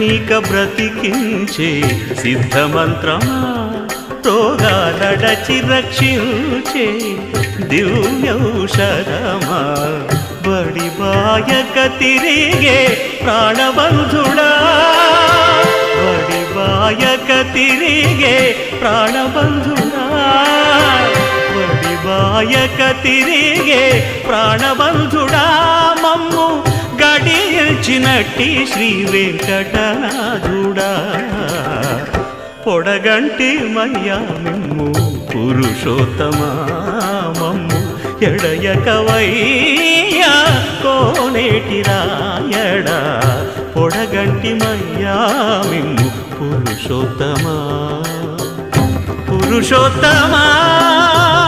ఇక బ్రతికించే సిద్ధమంత్రమా రోగాలడచి రక్షించే దివ్యౌషధమా బడి బాయక తిరిగే ప్రాణబంధుడా బడి బాయక తిరిగే ప్రాణబంధుడా బడి బాయక తిరిగే ప్రాణబంధుడా మమ్ము గడిచినట్టి శ్రీ వెంకటనాథుడా పొడగంటి మయ్యా మిమ్ము పురుషోత్తమా మమ్ము ఎడయకవయ్యా కోనేటి రాయడా పొడగంటి మయ్యా మిమ్ము పురుషోత్తమా పురుషోత్తమా